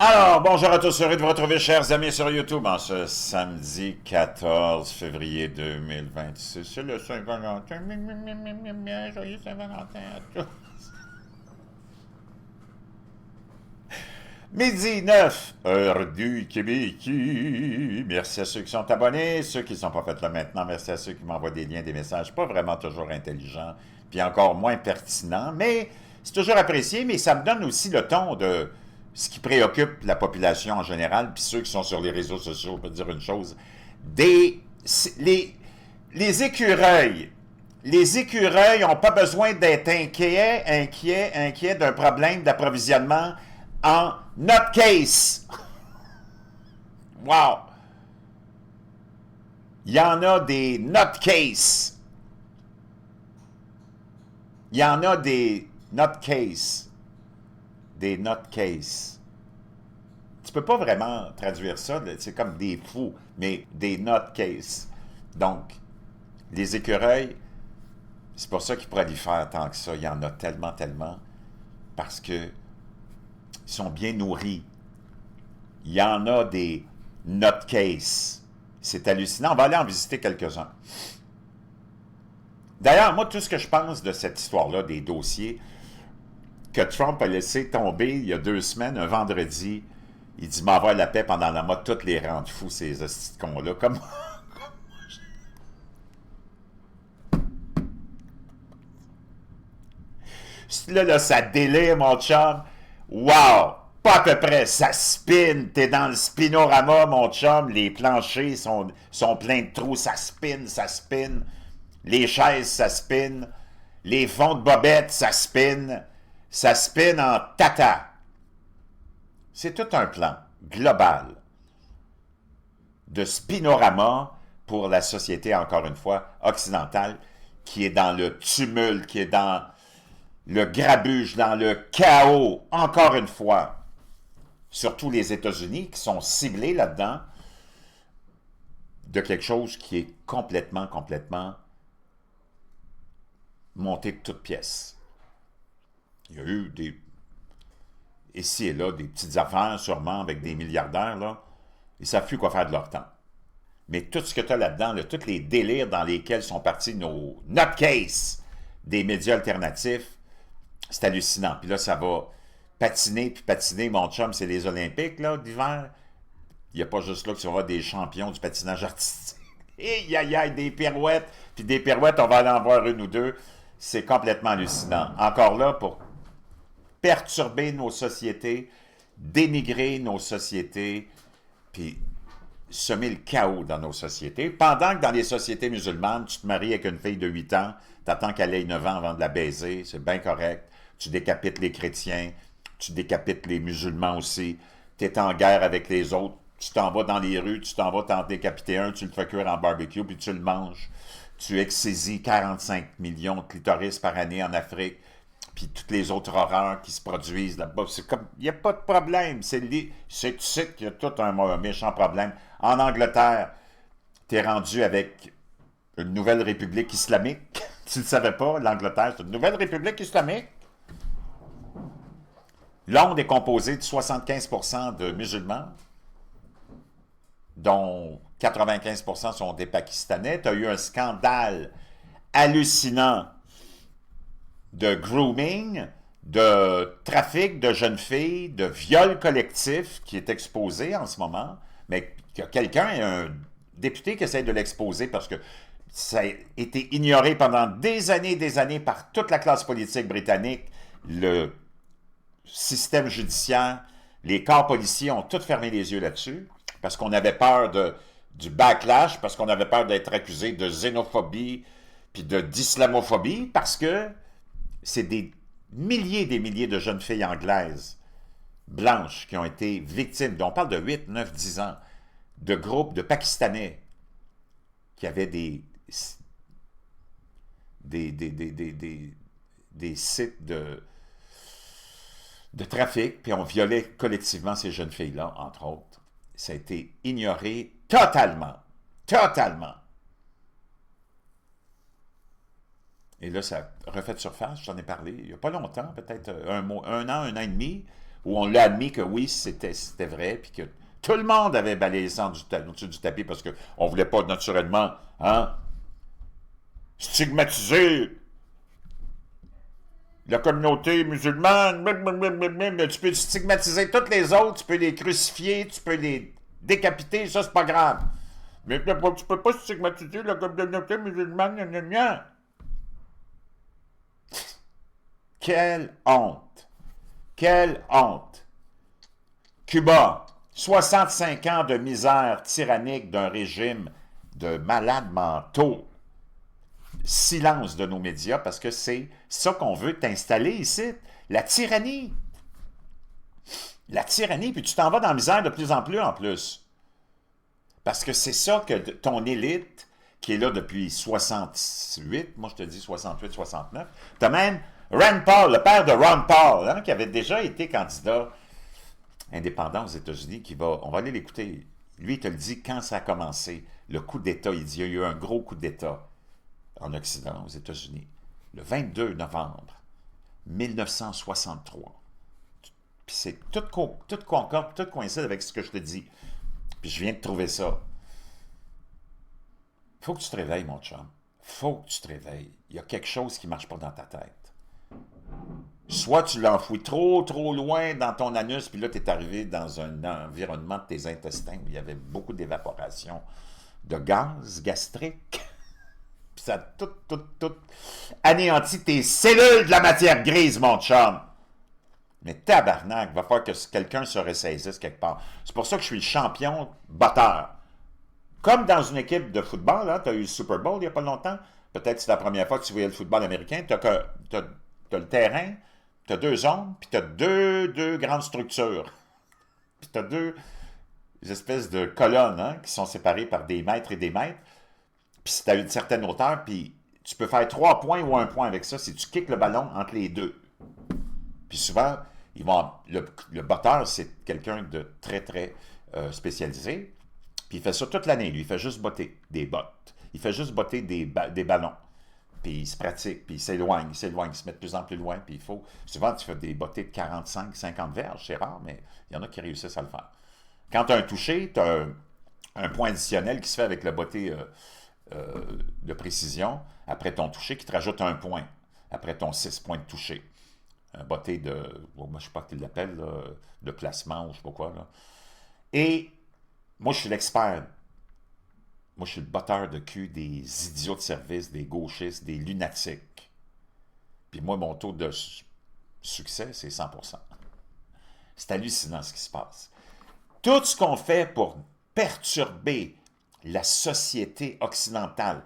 Alors, bonjour à tous, heureux de vous retrouver, chers amis, sur YouTube, en ce samedi 14 février 2026. C'est le Saint-Valentin. Joyeux Saint-Valentin à tous. Midi 9, heure du Québec. Merci à ceux qui sont abonnés, ceux qui ne sont pas faits là maintenant. Merci à ceux qui m'envoient des liens, des messages pas vraiment toujours intelligents, puis encore moins pertinents, mais c'est toujours apprécié, mais ça me donne aussi le ton de ce qui préoccupe la population en général, puis ceux qui sont sur les réseaux sociaux, je peux dire une chose, des, les, les écureuils. Les écureuils n'ont pas besoin d'être inquiets d'un problème d'approvisionnement en nutcase. Wow! Il y en a des nutcase. Il y en a des nutcase. Des nutcase. Tu peux pas vraiment traduire ça, c'est comme des fous, mais des nutcase. Donc, les écureuils, c'est pour ça qu'ils prolifèrent tant que ça. Il y en a tellement, tellement, parce que ils sont bien nourris. Il y en a des nutcases. C'est hallucinant. On va aller en visiter quelques-uns. D'ailleurs, moi, tout ce que je pense de cette histoire-là, des dossiers que Trump a laissé tomber il y a 2 semaines, un vendredi, il dit m'envoie la paix pendant la mode, toutes les rendre fous, ces hosties de cons-là. Comme là, ça délire, mon chum. Wow! Pas à peu près. Ça spin. T'es dans le spinorama, mon chum. Les planchers sont pleins de trous. Ça spin, ça spin. Les chaises, ça spin. Les fonds de bobettes, ça spin. Ça spin en tata. C'est tout un plan global de spinorama pour la société, encore une fois, occidentale, qui est dans le tumulte, qui est dans le grabuge, dans le chaos, encore une fois. Surtout les États-Unis qui sont ciblés là-dedans de quelque chose qui est complètement, complètement monté de toutes pièces. Il y a eu des, ici et là, des petites affaires, sûrement, avec des milliardaires, là. Ils ne savent plus quoi faire de leur temps. Mais tout ce que tu as là-dedans, là, tous les délires dans lesquels sont partis nos nutcases des médias alternatifs, c'est hallucinant. Puis là, ça va patiner, puis patiner, mon chum, c'est les Olympiques, là, d'hiver. Il n'y a pas juste là que tu vas avoir des champions du patinage artistique. Et aïe, aïe, des pirouettes. Puis des pirouettes, on va aller en voir une ou deux. C'est complètement hallucinant. Encore là, pour perturber nos sociétés, dénigrer nos sociétés, puis semer le chaos dans nos sociétés. Pendant que dans les sociétés musulmanes, tu te maries avec une fille de 8 ans, t'attends qu'elle ait 9 ans avant de la baiser, c'est bien correct. Tu décapites les chrétiens, tu décapites les musulmans aussi, tu es en guerre avec les autres, tu t'en vas dans les rues, tu t'en vas t'en décapiter un, tu le fais cuire en barbecue, puis tu le manges. Tu exésies 45 millions de clitoris par année en Afrique, puis toutes les autres horreurs qui se produisent là-bas. C'est comme, il n'y a pas de problème. C'est tu sais qu'il y a tout un méchant problème. En Angleterre, tu es rendu avec une nouvelle république islamique. Tu ne le savais pas, l'Angleterre, c'est une nouvelle république islamique. Londres est composé de 75% de musulmans, dont 95% sont des Pakistanais. Tu as eu un scandale hallucinant de grooming, de trafic de jeunes filles, de viol collectif qui est exposé en ce moment, mais qu'il y a quelqu'un, un député qui essaie de l'exposer parce que ça a été ignoré pendant des années par toute la classe politique britannique, le système judiciaire, les corps policiers ont tous fermé les yeux là-dessus parce qu'on avait peur du backlash, parce qu'on avait peur d'être accusé de xénophobie puis d'islamophobie, parce que c'est des milliers de jeunes filles anglaises, blanches, qui ont été victimes, dont on parle de 8, 9, 10 ans, de groupes de Pakistanais qui avaient des sites de trafic, puis ont violé collectivement ces jeunes filles-là, entre autres. Ça a été ignoré totalement. Totalement. Et là, ça refait de surface, je t'en ai parlé il n'y a pas longtemps, peut-être un an et demi, où on l'a admis que oui, c'était vrai, puis que tout le monde avait balayé ça au-dessus du tapis parce qu'on ne voulait pas naturellement stigmatiser la communauté musulmane, mais tu peux stigmatiser toutes les autres, tu peux les crucifier, tu peux les décapiter, ça c'est pas grave. Mais tu peux pas stigmatiser la communauté musulmane, gna, gna, gna. Quelle honte! Quelle honte! Cuba, 65 ans de misère tyrannique d'un régime de malades mentaux. Silence de nos médias parce que c'est ça qu'on veut t'installer ici. La tyrannie. La tyrannie, puis tu t'en vas dans la misère de plus en plus. Parce que c'est ça que ton élite, qui est là depuis 68, moi je te dis 68, 69, t'as même Rand Paul, le père de Ron Paul, qui avait déjà été candidat indépendant aux États-Unis, on va aller l'écouter. Lui, il te le dit quand ça a commencé, le coup d'État, il dit, il y a eu un gros coup d'État en Occident, aux États-Unis, le 22 novembre 1963. Puis c'est tout concorde, tout coïncide avec ce que je te dis. Puis je viens de trouver ça. Faut que tu te réveilles, mon chum. Faut que tu te réveilles. Il y a quelque chose qui ne marche pas dans ta tête. Soit tu l'enfouis trop loin dans ton anus, puis là, tu es arrivé dans un environnement de tes intestins où il y avait beaucoup d'évaporation de gaz gastrique. Puis ça a tout anéanti tes cellules de la matière grise, mon chum. Mais tabarnak, il va falloir que quelqu'un se ressaisisse quelque part. C'est pour ça que je suis le champion batteur. Comme dans une équipe de football, tu as eu le Super Bowl il n'y a pas longtemps. Peut-être que c'est la première fois que tu voyais le football américain. Tu as le terrain, tu as 2 zones, puis tu as deux grandes structures. Puis tu as 2 espèces de colonnes qui sont séparées par des mètres et des mètres. Puis si tu as une certaine hauteur, puis tu peux faire 3 points ou 1 point avec ça si tu kicks le ballon entre les deux. Puis souvent, le batteur, c'est quelqu'un de très spécialisé. Puis il fait ça toute l'année. Lui, il fait juste botter des bottes. Il fait juste botter des ballons. Puis il se pratique, puis il s'éloigne, il se met de plus en plus loin. Puis souvent, tu fais des bottées de 45, 50 verges. C'est rare, mais il y en a qui réussissent à le faire. Quand tu as un toucher, tu as un point additionnel qui se fait avec le botté de précision après ton toucher qui te rajoute 1 point après ton 6 points de toucher. Un botté de, moi je ne sais pas comment tu l'appelles, de placement ou je ne sais pas quoi. Là. Et moi je suis l'expert. Moi je suis le botteur de cul des idiots de service, des gauchistes, des lunatiques. Puis moi mon taux de succès c'est 100%. C'est hallucinant ce qui se passe. Tout ce qu'on fait pour perturber la société occidentale,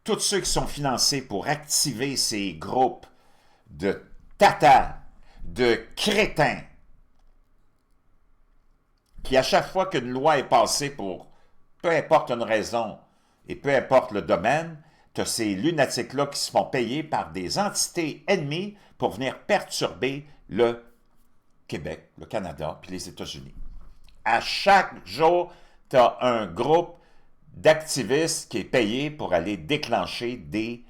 tous ceux qui sont financés pour activer ces groupes de tata, de crétins, qui à chaque fois qu'une loi est passée pour peu importe une raison et peu importe le domaine, tu as ces lunatiques-là qui se font payer par des entités ennemies pour venir perturber le Québec, le Canada, puis les États-Unis. À chaque jour, tu as un groupe d'activistes qui est payé pour aller déclencher des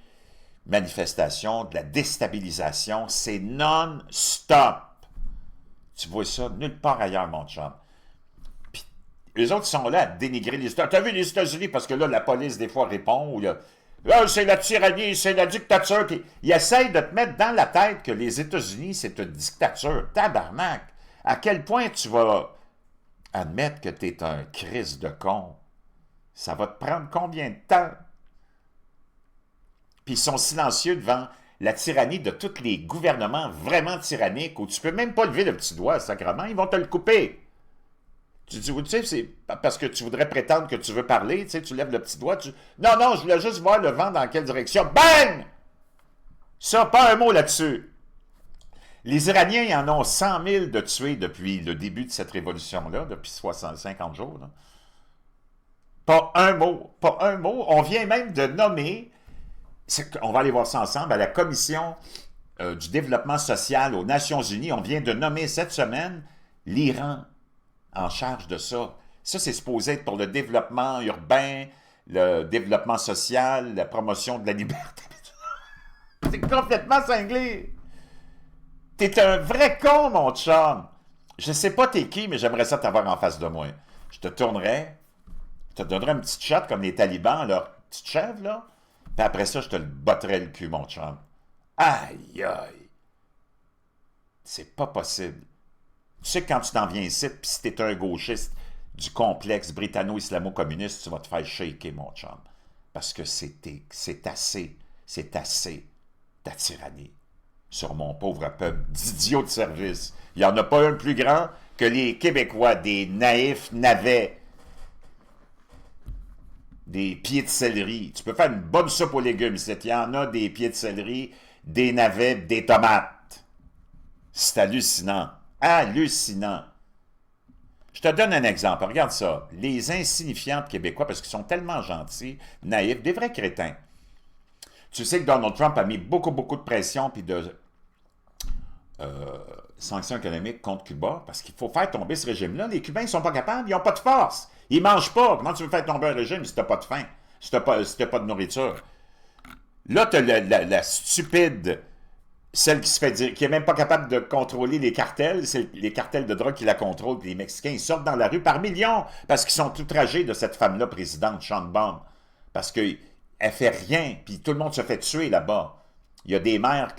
manifestations, de la déstabilisation. C'est non-stop. Tu vois ça nulle part ailleurs, mon chum. Puis, les autres sont là à dénigrer les États-Unis. T'as vu les États-Unis? Parce que là, la police, des fois, répond. Ou c'est la tyrannie, c'est la dictature. Puis, ils essayent de te mettre dans la tête que les États-Unis, c'est une dictature. Tabarnak! À quel point tu vas admettre que tu es un Christ de con? Ça va te prendre combien de temps? Puis ils sont silencieux devant la tyrannie de tous les gouvernements vraiment tyranniques où tu peux même pas lever le petit doigt, sacrément, ils vont te le couper. Tu dis, tu sais, c'est parce que tu voudrais prétendre que tu veux parler, tu sais, tu lèves le petit doigt, Non, je voulais juste voir le vent dans quelle direction. Bang! Ça, pas un mot là-dessus. Les Iraniens, ils en ont 100 000 de tués depuis le début de cette révolution-là, depuis 50 jours, là. Pas un mot, pas un mot. On vient même de nommer, on va aller voir ça ensemble, à la Commission du développement social aux Nations Unies, on vient de nommer cette semaine l'Iran en charge de ça. Ça, c'est supposé être pour le développement urbain, le développement social, la promotion de la liberté. C'est complètement cinglé. T'es un vrai con, mon chum. Je sais pas t'es qui, mais j'aimerais ça t'avoir en face de moi. Je te tournerais, je te donnerais une petite shot comme les talibans, leur petite chèvre, là. Puis après ça, je te le botterais le cul, mon chum. Aïe, aïe. C'est pas possible. Tu sais que quand tu t'en viens ici, puis si t'es un gauchiste du complexe britanno-islamo-communiste, tu vas te faire shaker, mon chum. Parce que c'est assez ta tyrannie sur mon pauvre peuple d'idiots de service. Il n'y en a pas un plus grand que les Québécois, des naïfs navets, des pieds de céleri. Tu peux faire une bonne soupe aux légumes. Il y en a des pieds de céleri, des navets, des tomates. C'est hallucinant. Hallucinant. Je te donne un exemple. Regarde ça. Les insignifiants Québécois, parce qu'ils sont tellement gentils, naïfs, des vrais crétins. Tu sais que Donald Trump a mis beaucoup, beaucoup de pression puis de sanctions économiques contre Cuba, parce qu'il faut faire tomber ce régime-là. Les Cubains, ils sont pas capables, ils n'ont pas de force. Ils mangent pas. Comment tu veux faire tomber un régime si tu n'as pas de faim, si tu n'as pas de nourriture? Là, tu as la stupide, celle qui se fait dire, qui n'est même pas capable de contrôler les cartels, c'est les cartels de drogue qui la contrôlent, puis les Mexicains, ils sortent dans la rue par millions, parce qu'ils sont outragés de cette femme-là, présidente, Sheinbaum, parce qu'elle fait rien, puis tout le monde se fait tuer là-bas. Il y a des maires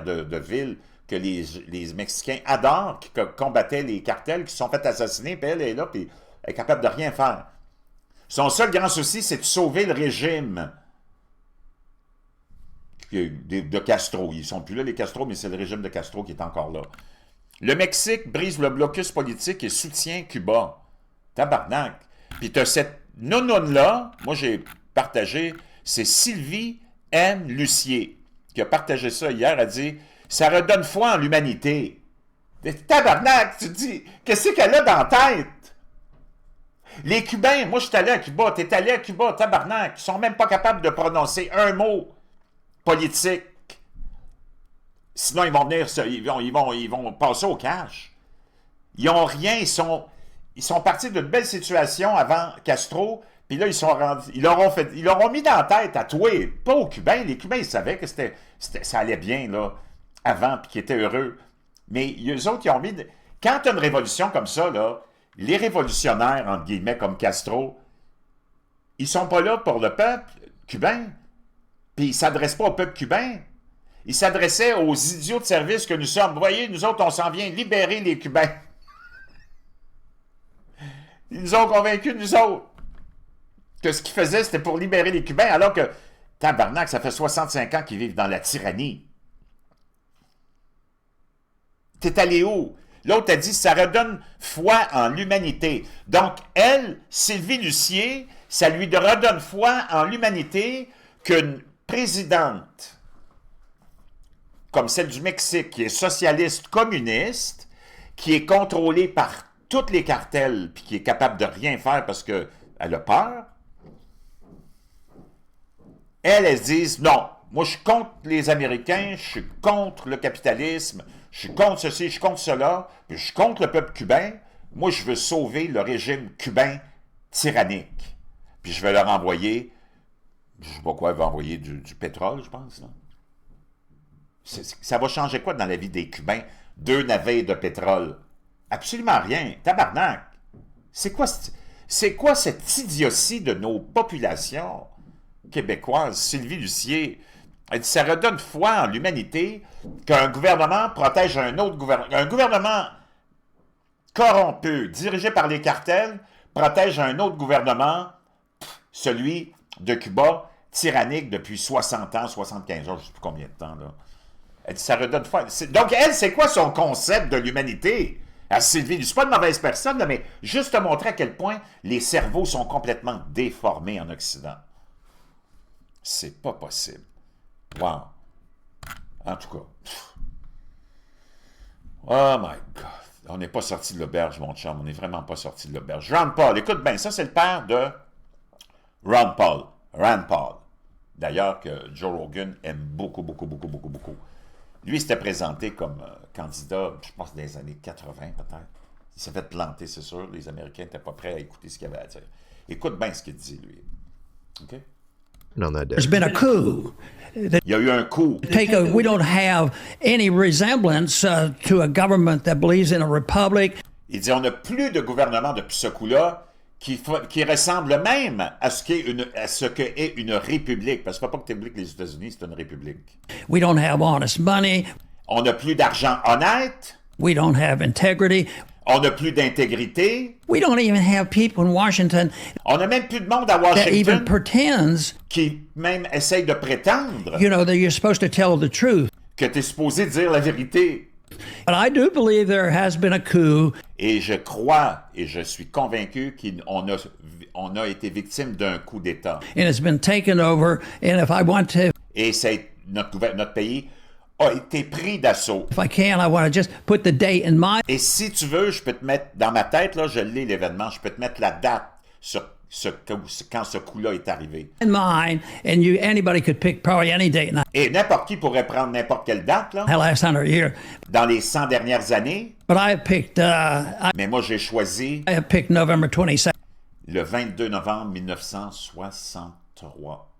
de villes que les Mexicains adorent, qui combattaient les cartels, qui se sont fait assassiner, puis elle est là, puis elle est capable de rien faire. Son seul grand souci, c'est de sauver le régime de Castro. Ils ne sont plus là, les Castro, mais c'est le régime de Castro qui est encore là. Le Mexique brise le blocus politique et soutient Cuba. Tabarnak. Puis tu as cette nonone-là, moi j'ai partagé, c'est Sylvie N. Lucier, qui a partagé ça hier, elle a dit « Ça redonne foi en l'humanité. » Tabarnak, tu te dis, qu'est-ce qu'elle a dans la tête? Les Cubains, moi je suis allé à Cuba, t'es allé à Cuba, tabarnak, ils sont même pas capables de prononcer un mot politique. Sinon, ils vont venir, ils vont passer au cash. Ils n'ont rien, ils sont partis d'une belle situation avant Castro, puis là, ils leur ont mis dans la tête à tuer, pas aux Cubains. Les Cubains, ils savaient que ça allait bien, là, avant, puis qu'ils étaient heureux. Mais eux autres, ils ont mis... Quand tu as une révolution comme ça, là, les révolutionnaires, entre guillemets, comme Castro, ils sont pas là pour le peuple cubain, puis ils ne s'adressent pas au peuple cubain. Ils s'adressaient aux idiots de service que nous sommes. Vous voyez, nous autres, on s'en vient libérer les Cubains. Ils nous ont convaincus, nous autres, que ce qu'ils faisaient, c'était pour libérer les Cubains, alors que, tabarnak, ça fait 65 ans qu'ils vivent dans la tyrannie. T'es allé où? L'autre a dit, ça redonne foi en l'humanité. Donc, elle, Sylvie Lucier, ça lui redonne foi en l'humanité qu'une présidente comme celle du Mexique, qui est socialiste communiste, qui est contrôlée par tous les cartels, puis qui est capable de rien faire parce qu'elle a peur, elles disent, non, moi je suis contre les Américains, je suis contre le capitalisme, je suis contre ceci, je suis contre cela, puis je suis contre le peuple cubain, moi je veux sauver le régime cubain tyrannique. Puis je vais leur envoyer, je ne sais pas quoi, elle va envoyer du pétrole, je pense, là. Ça va changer quoi dans la vie des Cubains? 2 navets de pétrole. Absolument rien. Tabarnak. C'est quoi cette idiotie de nos populations québécoises? Sylvie Lucier, elle dit, ça redonne foi en l'humanité qu'un gouvernement protège un autre gouvernement. Un gouvernement corrompu, dirigé par les cartels, protège un autre gouvernement, celui de Cuba, tyrannique depuis 60 ans, 75 ans, je ne sais plus combien de temps, là. Elle dit, ça redonne foi. Donc, elle, c'est quoi son concept de l'humanité? Sylvie, c'est pas une mauvaise personne, là, mais juste te montrer à quel point les cerveaux sont complètement déformés en Occident. C'est pas possible. Wow. En tout cas. Oh my God. On n'est pas sorti de l'auberge, mon chum. On n'est vraiment pas sorti de l'auberge. Rand Paul, écoute bien, ça, c'est le père de Rand Paul. Rand Paul. D'ailleurs, que Joe Rogan aime beaucoup, beaucoup, beaucoup, beaucoup, beaucoup. Lui, il s'était présenté comme candidat, je pense, dans les années 80, peut-être. Il s'est fait planter, c'est sûr. Les Américains n'étaient pas prêts à écouter ce qu'il avait à dire. Écoute bien ce qu'il dit, lui. OK? on that day. There's been a coup. Il y a eu un coup. We don't have any resemblance to a government that believes in a republic. Il dit, on n'a plus de gouvernement depuis ce coup-là qui ressemble même à ce qu'est une république. Parce que c'est pas que les États-Unis, c'est une république. We don't have honest money. On n'a plus d'argent honnête. We don't have integrity. On n'a plus d'intégrité. We don't even have people in Washington On n'a même plus de monde à that even Washington pretends, qui même essaye de prétendre you know, that you're supposed to tell the truth. que tu es supposé dire la vérité. But I do believe there has been a coup. Et je crois et je suis convaincu qu'on a été victime d'un coup d'État. And it's been taken over. And if I want to, Et notre pays a été pris d'assaut. if I can, I want to just put the date in my Et si tu veux, je peux te mettre dans ma tête, là, je lis l'événement, je peux te mettre la date sur quand ce coup-là est arrivé. mind, and anybody could pick probably any date in Et n'importe qui pourrait prendre n'importe quelle date, là, the last 100 years. dans les 100 dernières années. But I picked Mais moi, j'ai choisi I picked November 22nd. le 22 novembre 1963.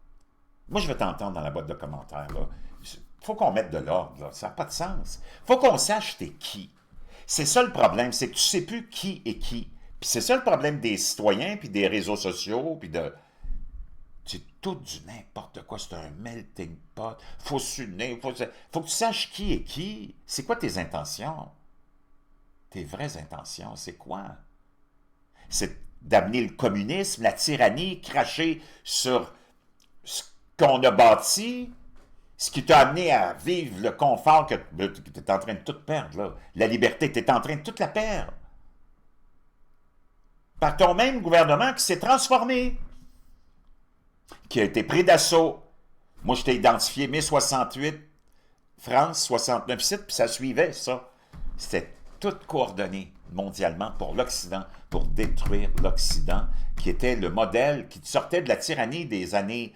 Moi, je vais t'entendre dans la boîte de commentaires, là. Faut qu'on mette de l'ordre, là. Ça n'a pas de sens. Faut qu'on sache t'es qui. C'est ça le problème, c'est que tu sais plus qui est qui. Puis c'est ça le problème des citoyens, puis des réseaux sociaux, puis de... C'est tout du n'importe quoi, c'est un melting pot. Faut s'unir, faut que tu saches qui est qui. C'est quoi tes intentions? Tes vraies intentions, c'est quoi? C'est d'amener le communisme, la tyrannie, cracher sur ce qu'on a bâti, ce qui t'a amené à vivre le confort que tu es en train de tout perdre, là. La liberté, tu es en train de toute la perdre. Par ton même gouvernement qui s'est transformé, qui a été pris d'assaut. Moi, je t'ai identifié mai 68, France 69, puis ça suivait, ça. C'était tout coordonné mondialement pour l'Occident, pour détruire l'Occident, qui était le modèle qui sortait de la tyrannie des années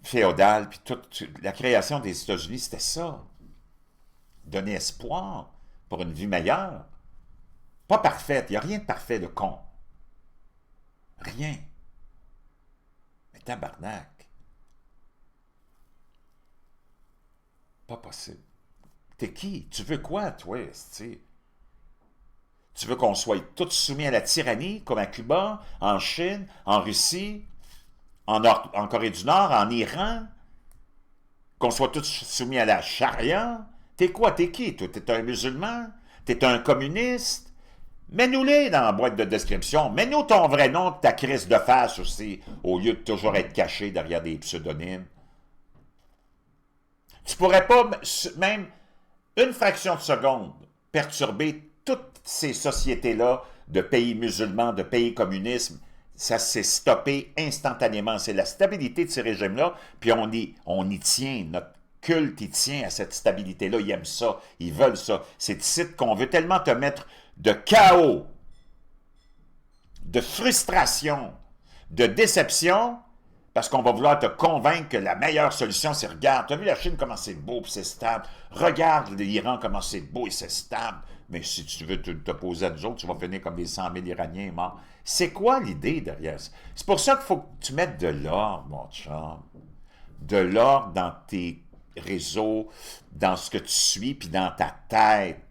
féodales, puis toute la création des États-Unis, c'était ça. Donner espoir pour une vie meilleure. Pas parfaite, il n'y a rien de parfait de con. Rien. Mais tabarnak. Pas possible. T'es qui? Tu veux quoi, toi, esti? Tu veux qu'on soit tous soumis à la tyrannie, comme à Cuba, en Chine, en Russie, en Corée du Nord, en Iran? Qu'on soit tous soumis à la charia? T'es quoi? T'es qui? Toi, t'es un musulman? T'es un communiste? Mets-nous-les dans la boîte de description. Mets-nous ton vrai nom, ta crise de face aussi, au lieu de toujours être caché derrière des pseudonymes. Tu pourrais pas, même une fraction de seconde, perturber toutes ces sociétés-là de pays musulmans, de pays communisme. Ça s'est stoppé instantanément. C'est la stabilité de ces régimes-là, puis on y tient. Notre culte, il tient à cette stabilité-là. Ils aiment ça. Ils veulent ça. C'est ici qu'on veut tellement te mettre de chaos, de frustration, de déception, parce qu'on va vouloir te convaincre que la meilleure solution, c'est regarde, tu as vu la Chine comment c'est beau et c'est stable, regarde l'Iran comment c'est beau et c'est stable, mais si tu veux t'opposer à nous autres, tu vas finir comme les 100 000 Iraniens morts. C'est quoi l'idée derrière ça? C'est pour ça qu'il faut que tu mettes de l'ordre, mon chum, de l'ordre dans tes réseaux, dans ce que tu suis, puis dans ta tête.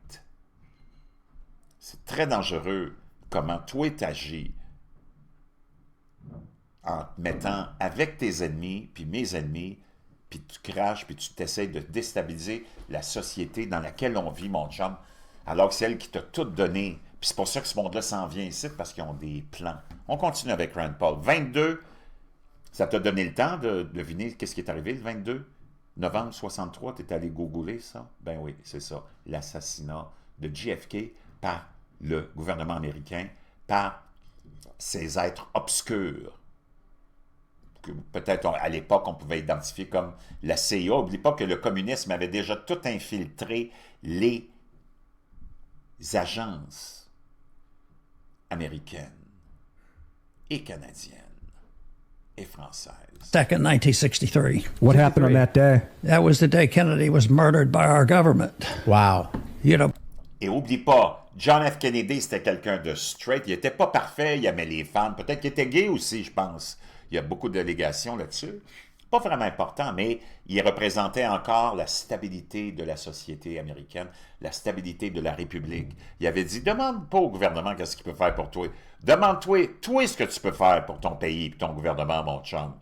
C'est très dangereux comment toi t'agis en te mettant avec tes ennemis, puis mes ennemis, puis tu craches, puis tu t'essayes de déstabiliser la société dans laquelle on vit, mon chum, alors que c'est elle qui t'a tout donné. Puis c'est pour ça que ce monde-là s'en vient ici, parce qu'ils ont des plans. On continue avec Rand Paul. 22, ça t'a donné le temps de deviner qu'est-ce qui est arrivé le 22 novembre 63, tu es allé googler ça? Ben oui, c'est ça. L'assassinat de JFK par le gouvernement américain, par ces êtres obscurs, que peut-être à l'époque on pouvait identifier comme la CIA. N'oublie pas que le communisme avait déjà tout infiltré les agences américaines et canadiennes et françaises. Second, 1963. What happened on that day? That was the day Kennedy was murdered by our government. Wow. You know, Et oublie pas, John F. Kennedy, c'était quelqu'un de straight. Il était pas parfait, il aimait les femmes. Peut-être qu'il était gay aussi, je pense. il y a beaucoup de délégations là-dessus. Pas vraiment important, mais il représentait encore la stabilité de la société américaine, la stabilité de la République. Il avait dit, demande pas au gouvernement qu'est-ce qu'il peut faire pour toi. Demande-toi, toi, ce que tu peux faire pour ton pays et ton gouvernement, mon chum.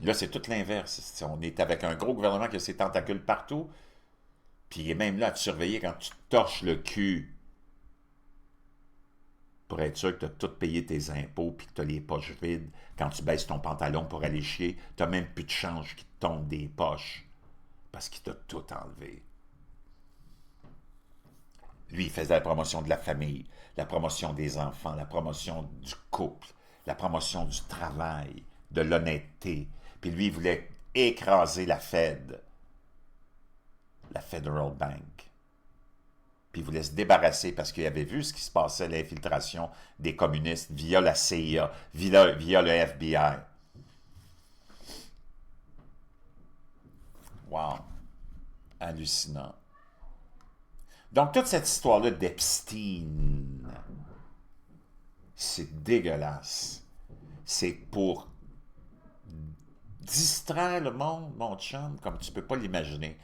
Là, c'est tout l'inverse. On est avec un gros gouvernement qui a ses tentacules partout, puis il est même là à te surveiller quand tu te torches le cul pour être sûr que tu as tout payé tes impôts puis que tu as les poches vides. Quand tu baisses ton pantalon pour aller chier, tu n'as même plus de change qui te tombe des poches parce qu'il t'a tout enlevé. Lui, il faisait la promotion de la famille, la promotion des enfants, la promotion du couple, la promotion du travail, de l'honnêteté. Puis lui, il voulait écraser la Fed, la Federal Bank. Puis il voulait se débarrasser parce qu'il avait vu ce qui se passait, l'infiltration des communistes via la CIA, via le FBI. Wow! Hallucinant. Donc, toute cette histoire-là d'Epstein, c'est dégueulasse. C'est pour distraire le monde, mon chum, comme tu peux pas l'imaginer.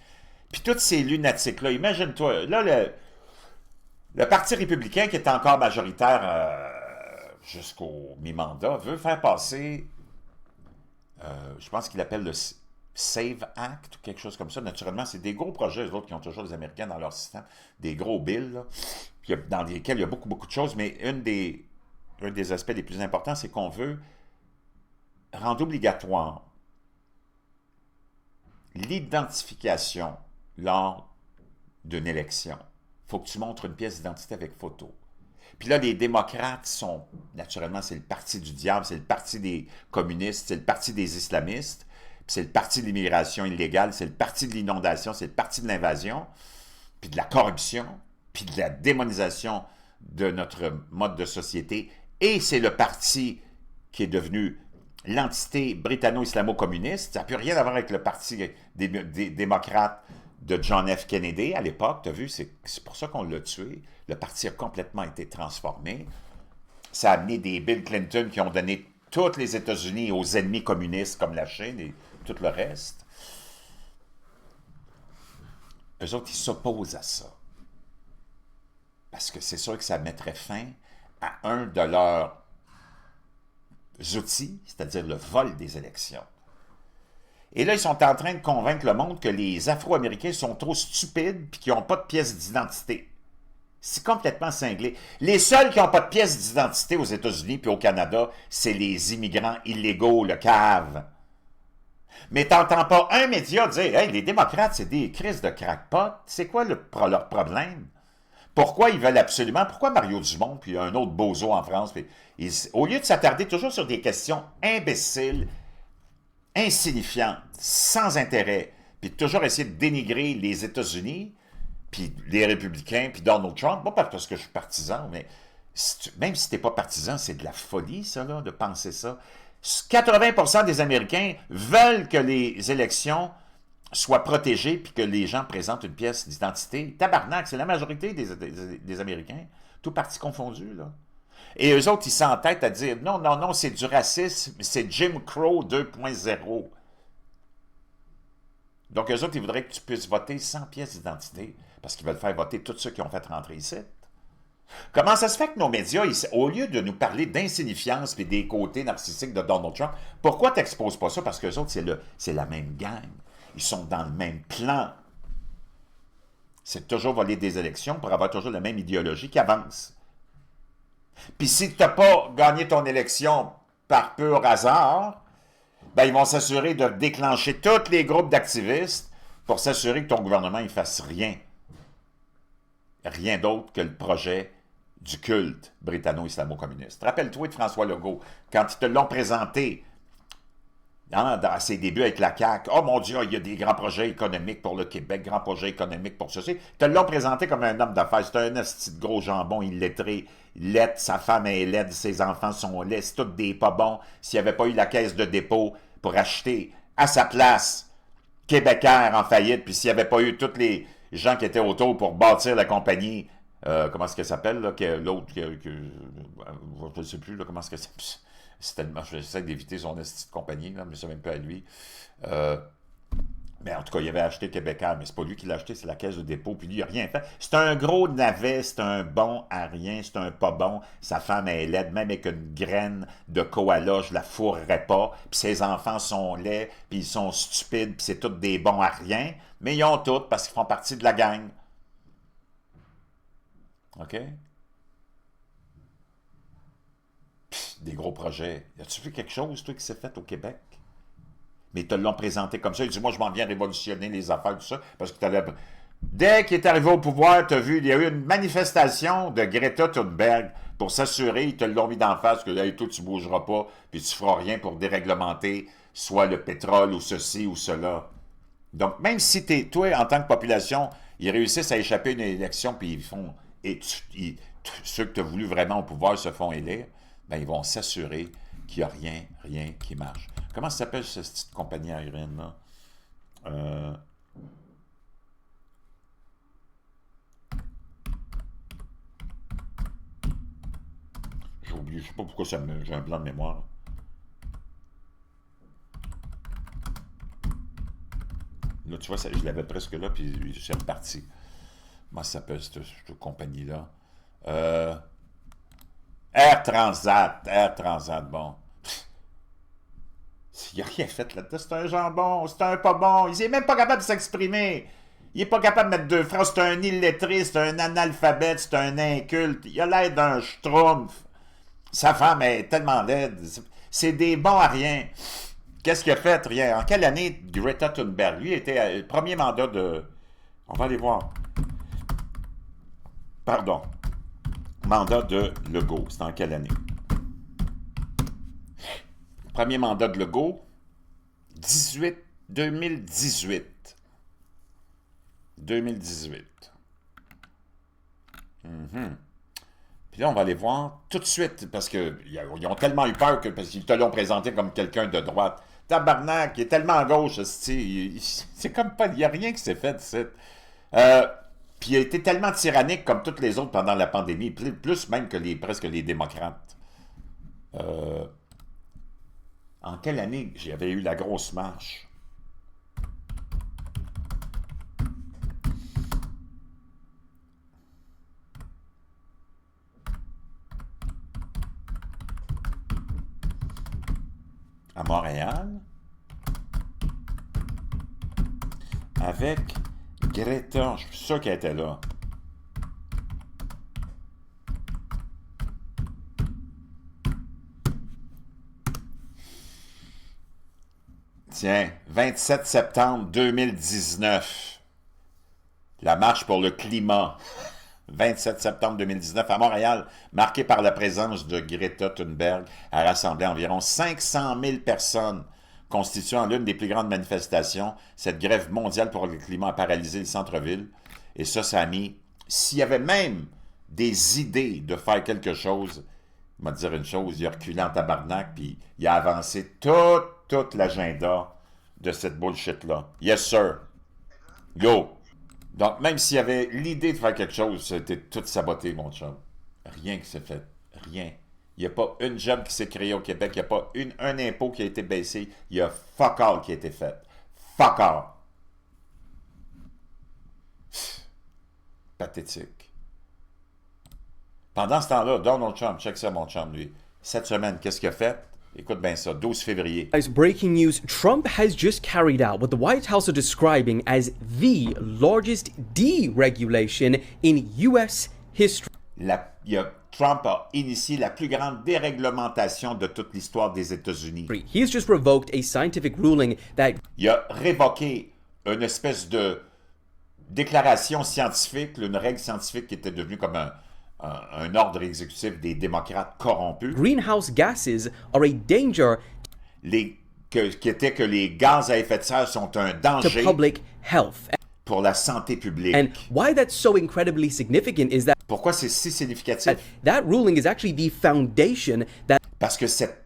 Puis toutes ces lunatiques-là, imagine-toi, là, le Parti républicain, qui est encore majoritaire jusqu'au mi-mandat, veut faire passer, je pense qu'il appelle le Save Act, ou quelque chose comme ça. Naturellement, c'est des gros projets, les autres qui ont toujours les Américains dans leur système, des gros bills, là, dans lesquels il y a beaucoup, beaucoup de choses, mais un des aspects les plus importants, c'est qu'on veut rendre obligatoire l'identification lors d'une élection. Il faut que tu montres une pièce d'identité avec photo. Puis là, les démocrates sont, naturellement, c'est le parti du diable, c'est le parti des communistes, c'est le parti des islamistes, puis c'est le parti de l'immigration illégale, c'est le parti de l'inondation, c'est le parti de l'invasion, puis de la corruption, puis de la démonisation de notre mode de société, et c'est le parti qui est devenu l'entité britanno-islamo-communiste. Ça n'a plus rien à voir avec le parti des démocrates de John F. Kennedy à l'époque. Tu as vu, c'est pour ça qu'on l'a tué. Le parti a complètement été transformé. Ça a amené des Bill Clinton qui ont donné tous les États-Unis aux ennemis communistes comme la Chine et tout le reste. Eux autres, ils s'opposent à ça. Parce que c'est sûr que ça mettrait fin à un de leurs outils, c'est-à-dire le vol des élections. Et là, ils sont en train de convaincre le monde que les Afro-Américains sont trop stupides et qu'ils n'ont pas de pièce d'identité. C'est complètement cinglé. Les seuls qui n'ont pas de pièce d'identité aux États-Unis et au Canada, c'est les immigrants illégaux, le cave. Mais t'entends pas un média dire « Hey, les démocrates, c'est des crises de crackpot. » C'est quoi leur problème? Pourquoi ils veulent absolument... Pourquoi Mario Dumont puis un autre bozo en France, au lieu de s'attarder toujours sur des questions imbéciles, insignifiantes, sans intérêt, puis de toujours essayer de dénigrer les États-Unis, puis les républicains, puis Donald Trump, pas parce que je suis partisan, mais même si t'es pas partisan, c'est de la folie, ça, là, de penser ça. 80% des Américains veulent que les élections soient protégées puis que les gens présentent une pièce d'identité. Tabarnak, c'est la majorité des Américains, tout parti confondu, là. Et eux autres, ils s'entêtent à dire, non, non, non, c'est du racisme, c'est Jim Crow 2.0. Donc, eux autres, ils voudraient que tu puisses voter sans pièce d'identité, parce qu'ils veulent faire voter tous ceux qui ont fait rentrer ici. Comment ça se fait que nos médias, au lieu de nous parler d'insignifiance et des côtés narcissiques de Donald Trump, pourquoi tu n'exposes pas ça? Parce qu'eux autres, c'est la même gang. Ils sont dans le même plan. C'est toujours voler des élections pour avoir toujours la même idéologie qui avance. Puis si tu n'as pas gagné ton élection par pur hasard, ben ils vont s'assurer de déclencher tous les groupes d'activistes pour s'assurer que ton gouvernement ne fasse rien. Rien d'autre que le projet du culte britanno-islamo-communiste. Rappelle-toi de François Legault, quand ils te l'ont présenté dans ses débuts avec la CAQ, « Oh mon Dieu, il y a des grands projets économiques pour le Québec, grands projets économiques pour ceci. » Ils te l'ont présenté comme un homme d'affaires. C'est un esti de gros jambon illettré, laid, sa femme est laide, ses enfants sont laids, c'est tout des pas bons. S'il n'y avait pas eu la caisse de dépôt pour acheter à sa place Québécois en faillite, puis s'il n'y avait pas eu tous les gens qui étaient autour pour bâtir la compagnie, comment est-ce qu'elle s'appelle, l'autre, je ne sais plus, là, comment est-ce qu'elle s'appelle, J'essaie d'éviter son esti de compagnie, là, mais c'est même pas à lui. Mais en tout cas, il avait acheté Québécois, mais c'est pas lui qui l'a acheté, c'est la caisse de dépôt, puis lui, il n'a rien fait. C'est un gros navet, c'est un bon à rien, c'est un pas bon. Sa femme est laide, même avec une graine de koala, je la fourrerais pas. Puis ses enfants sont laids, puis ils sont stupides, puis c'est tous des bons à rien. Mais ils ont tous parce qu'ils font partie de la gang. OK? Pff, des gros projets. As-tu vu quelque chose, toi, qui s'est fait au Québec? Mais ils te l'ont présenté comme ça. Il dit, moi, je m'en viens révolutionner les affaires, tout ça, parce que dès qu'il est arrivé au pouvoir, tu as vu, il y a eu une manifestation de Greta Thunberg pour s'assurer, ils te l'ont mis d'en face, que là, toi, tu ne bougeras pas, puis tu ne feras rien pour déréglementer soit le pétrole ou ceci ou cela. Donc, même si toi, en tant que population, ils réussissent à échapper à une élection, puis ils font, ceux que tu as voulu vraiment au pouvoir se font élire, ben, ils vont s'assurer qu'il n'y a rien qui marche. Comment ça s'appelle cette petite compagnie aérienne-là? J'ai oublié, je ne sais pas pourquoi j'ai un blanc de mémoire. Là, tu vois, je l'avais presque là, puis c'est reparti. Comment ça s'appelle cette compagnie-là? Air Transat, bon. Il n'a rien fait là-dedans. C'est un jambon, c'est un pas bon. Il n'est même pas capable de s'exprimer. Il n'est pas capable de mettre deux phrases. C'est un illettré, c'est un analphabète, c'est un inculte. Il a l'air d'un schtroumpf. Sa femme est tellement laide. C'est des bons à rien. Qu'est-ce qu'il a fait? Rien. En quelle année Greta Thunberg? Lui était le premier mandat de... On va aller voir. Pardon. Mandat de Legault. C'est en quelle année? Premier mandat de Legault, 2018. 2018. Puis là, on va aller voir tout de suite, parce qu'ils ont tellement eu peur parce qu'ils te l'ont présenté comme quelqu'un de droite. Tabarnak, il est tellement à gauche, c'est comme pas... Il n'y a rien qui s'est fait, puis il a été tellement tyrannique comme toutes les autres pendant la pandémie, plus même que presque les démocrates. En quelle année j'avais eu la grosse marche? À Montréal? Avec Greta, je suis sûr qu'elle était là. Tiens, 27 septembre 2019. La marche pour le climat. 27 septembre 2019 à Montréal, marquée par la présence de Greta Thunberg, a rassemblé environ 500 000 personnes, constituant l'une des plus grandes manifestations. Cette grève mondiale pour le climat a paralysé le centre-ville. Et ça a mis... S'il y avait même des idées de faire quelque chose, il m'a dit une chose, il a reculé en tabarnak, puis il a avancé tout l'agenda de cette bullshit-là. Yes, sir. Go. Donc, même s'il y avait l'idée de faire quelque chose, c'était tout saboté, mon chum. Rien qui s'est fait. Rien. Il n'y a pas une job qui s'est créée au Québec. Il n'y a pas un impôt qui a été baissé. Il y a fuck all qui a été fait. Fuck all. Pathétique. Pendant ce temps-là, Donald Trump, check ça, mon chum, lui. Cette semaine, qu'est-ce qu'il a fait? Écoute bien ça, 12 février. Guys, breaking news. Trump has just carried out what the White House are describing as the largest deregulation in U.S. history. Trump a initié la plus grande déréglementation de toute l'histoire des États-Unis. He has just revoked a scientific ruling that... Il a révoqué une espèce de déclaration scientifique, une règle scientifique qui était devenue comme un ordre exécutif des démocrates corrompus. Greenhouse gases are a danger qui était que les gaz à effet de serre sont un danger to public health. Pour la santé publique. And why that's so incredibly significant is that pourquoi c'est si significatif? That ruling is actually the foundation that... Parce que cette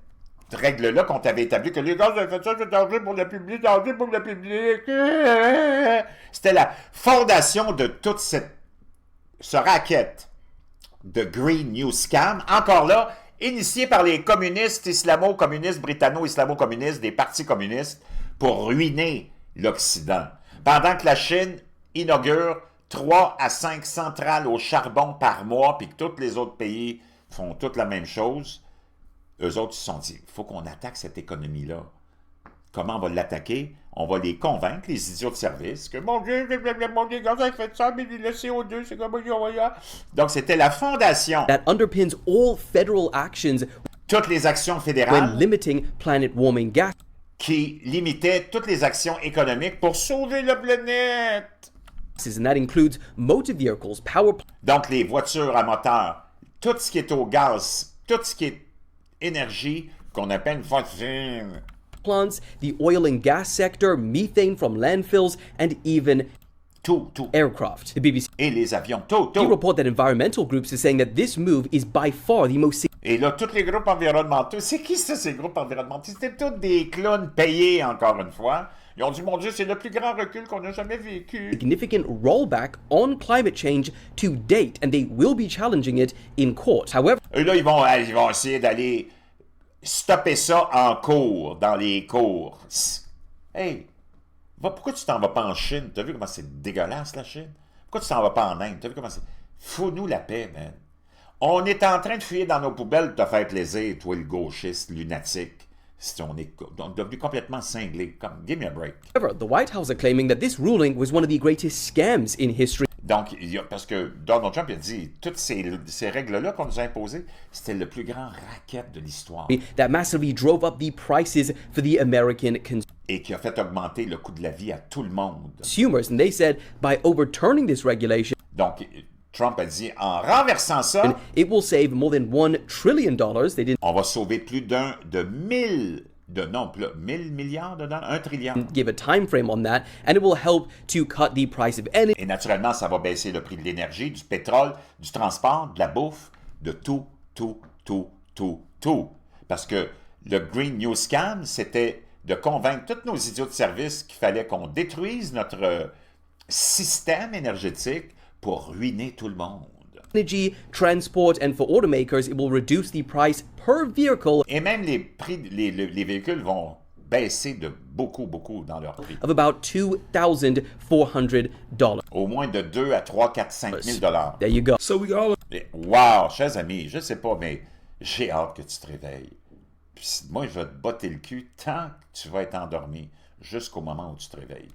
règle-là qu'on t'avait établie, que les gaz à effet de serre c'est danger pour le public, danger pour le public, c'était la fondation de toute ce racket de Green New Scam, encore là, initié par les communistes, islamo-communistes, britanno-islamo-communistes, des partis communistes, pour ruiner l'Occident. Pendant que la Chine inaugure 3 à 5 centrales au charbon par mois, puis que tous les autres pays font toute la même chose, eux autres se sont dit, il faut qu'on attaque cette économie-là. Comment on va l'attaquer? On va les convaincre, les idiots de service, que mon Dieu, gaz à effet de serre, mais le CO2, c'est comme ça. Donc, c'était la fondation. That underpins all federal actions Toutes les actions when fédérales limiting planet warming gas qui limitaient toutes les actions économiques pour sauver la planète. and that includes motor vehicles, power Donc, les voitures à moteur, tout ce qui est au gaz, tout ce qui est énergie, qu'on appelle fossile, plants, the oil and gas sector, methane from landfills, and even tout. aircraft. The BBC Et les avions, tout. report that environmental groups are saying that this move is by far the most Et là, tous les groupes environnementaux, c'est qui ça, ces groupes environnementaux? C'était tous des clowns payés, encore une fois. Ils ont dit, mon Dieu, c'est le plus grand recul qu'on a jamais vécu. significant rollback on climate change to date, and they will be challenging it in court. However, Et là, ils vont essayer d'aller stopper ça en cours, dans les cours. Hey, pourquoi tu t'en vas pas en Chine? T'as vu comment c'est dégueulasse, la Chine? Pourquoi tu t'en vas pas en Inde? T'as vu comment c'est... Fous-nous la paix, man. On est en train de fuir dans nos poubelles pour te faire plaisir, toi, le gauchiste lunatique. On est devenu complètement cinglé. Comme, give me a break. the White House are claiming that this ruling was one of the greatest scams in history. Donc, parce que Donald Trump a dit, toutes ces règles-là qu'on nous a imposées, c'était le plus grand racket de l'histoire. That massively drove up the prices for the American Et qui a fait augmenter le coût de la vie à tout le monde. consumers. And they said by overturning this regulation, Donc, Trump a dit, en renversant ça, it will save more than $1 trillion. They didn't on va sauver plus de 1000 milliards dedans, 1 trillion. give a time frame on that, and it will help to cut the price of energy. Et naturellement, ça va baisser le prix de l'énergie, du pétrole, du transport, de la bouffe, de tout. Parce que le Green New Scam, c'était de convaincre tous nos idiots de service qu'il fallait qu'on détruise notre système énergétique pour ruiner tout le monde. Energy, transport, and for automakers, it will reduce the price per vehicle Et même les prix, les véhicules vont baisser de beaucoup dans leur prix. of about $2,400. Au moins de 2 à 3, 4, 5 000 $. There you go. Wow, chers amis, je sais pas, mais j'ai hâte que tu te réveilles. Puis moi, je vais te botter le cul tant que tu vas être endormi, jusqu'au moment où tu te réveilles.